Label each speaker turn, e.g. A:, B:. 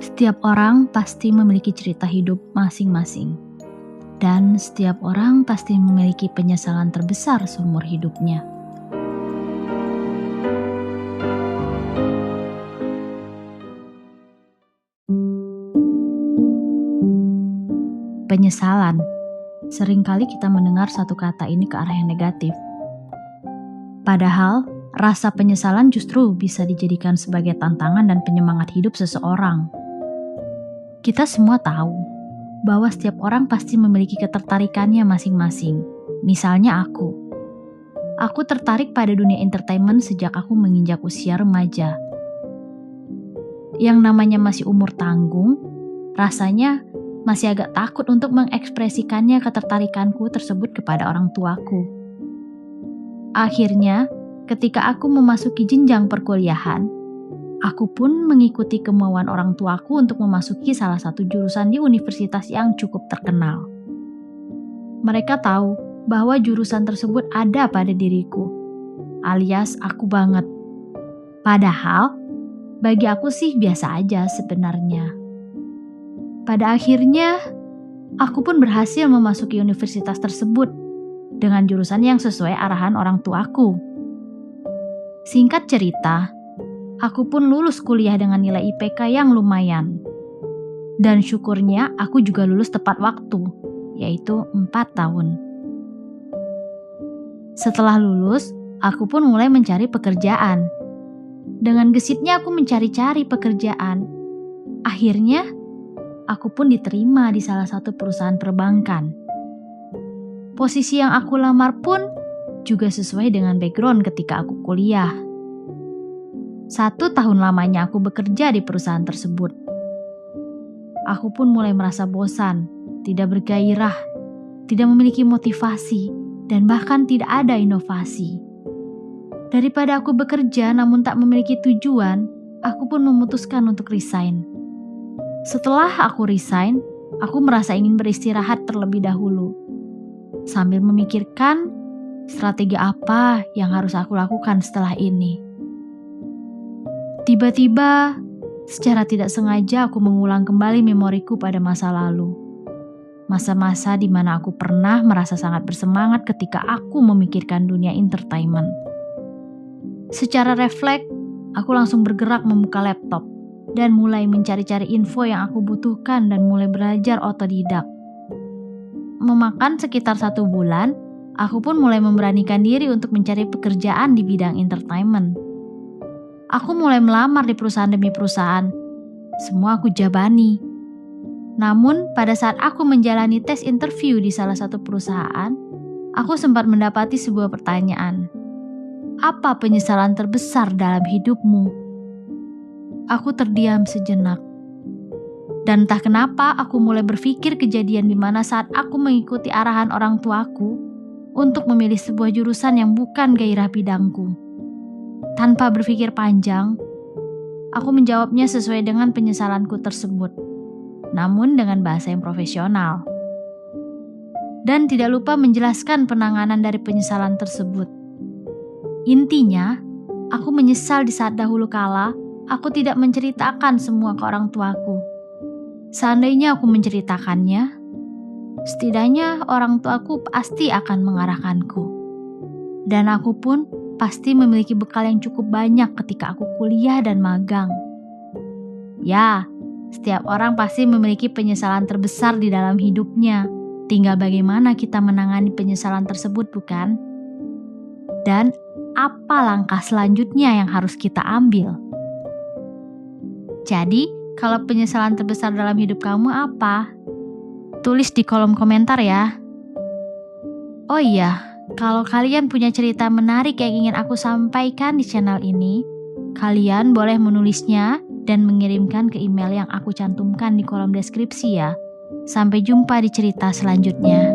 A: Setiap orang pasti memiliki cerita hidup masing-masing, dan setiap orang pasti memiliki penyesalan terbesar seumur hidupnya. Penyesalan. Seringkali kita mendengar satu kata ini ke arah yang negatif. Padahal, rasa penyesalan justru bisa dijadikan sebagai tantangan dan penyemangat hidup seseorang. Kita semua tahu bahwa setiap orang pasti memiliki ketertarikannya masing-masing. Misalnya aku. Aku tertarik pada dunia entertainment sejak aku menginjak usia remaja. Yang namanya masih umur tanggung, rasanya masih agak takut untuk mengekspresikannya ketertarikanku tersebut kepada orang tuaku. Akhirnya, ketika aku memasuki jenjang perkuliahan, aku pun mengikuti kemauan orang tuaku untuk memasuki salah satu jurusan di universitas yang cukup terkenal. Mereka tahu bahwa jurusan tersebut ada pada diriku, alias aku banget. Padahal, bagi aku sih biasa aja sebenarnya. Pada akhirnya, aku pun berhasil memasuki universitas tersebut dengan jurusan yang sesuai arahan orang tuaku. Singkat cerita, aku pun lulus kuliah dengan nilai IPK yang lumayan. Dan syukurnya aku juga lulus tepat waktu, yaitu 4 tahun. Setelah lulus, aku pun mulai mencari pekerjaan. Dengan gesitnya aku mencari-cari pekerjaan. Akhirnya, aku pun diterima di salah satu perusahaan perbankan. Posisi yang aku lamar pun juga sesuai dengan background ketika aku kuliah. 1 tahun lamanya aku bekerja di perusahaan tersebut. Aku pun mulai merasa bosan, tidak bergairah, tidak memiliki motivasi, dan bahkan tidak ada inovasi. Daripada aku bekerja namun tak memiliki tujuan, aku pun memutuskan untuk resign. Setelah aku resign, aku merasa ingin beristirahat terlebih dahulu. Sambil memikirkan strategi apa yang harus aku lakukan setelah ini. Tiba-tiba, secara tidak sengaja aku mengulang kembali memoriku pada masa lalu. Masa-masa di mana aku pernah merasa sangat bersemangat ketika aku memikirkan dunia entertainment. Secara refleks, aku langsung bergerak membuka laptop dan mulai mencari-cari info yang aku butuhkan dan mulai belajar otodidak. Memakan sekitar 1 bulan, aku pun mulai memberanikan diri untuk mencari pekerjaan di bidang entertainment. Aku mulai melamar di perusahaan demi perusahaan. Semua aku jabani. Namun, pada saat aku menjalani tes interview di salah satu perusahaan, aku sempat mendapati sebuah pertanyaan. Apa penyesalan terbesar dalam hidupmu? Aku terdiam sejenak. Dan entah kenapa aku mulai berpikir kejadian di mana saat aku mengikuti arahan orang tuaku untuk memilih sebuah jurusan yang bukan gairah bidangku. Tanpa berpikir panjang, aku menjawabnya sesuai dengan penyesalanku tersebut, namun dengan bahasa yang profesional. Dan tidak lupa menjelaskan penanganan dari penyesalan tersebut. Intinya, aku menyesal di saat dahulu kala aku tidak menceritakan semua ke orang tuaku. Seandainya aku menceritakannya, setidaknya orang tuaku pasti akan mengarahkanku. Dan aku pun pasti memiliki bekal yang cukup banyak ketika aku kuliah dan magang. Ya, setiap orang pasti memiliki penyesalan terbesar di dalam hidupnya. Tinggal bagaimana kita menangani penyesalan tersebut, bukan? Dan apa langkah selanjutnya yang harus kita ambil? Jadi, kalau penyesalan terbesar dalam hidup kamu apa? Tulis di kolom komentar ya. Oh iya, kalau kalian punya cerita menarik yang ingin aku sampaikan di channel ini, kalian boleh menulisnya dan mengirimkan ke email yang aku cantumkan di kolom deskripsi ya. Sampai jumpa di cerita selanjutnya.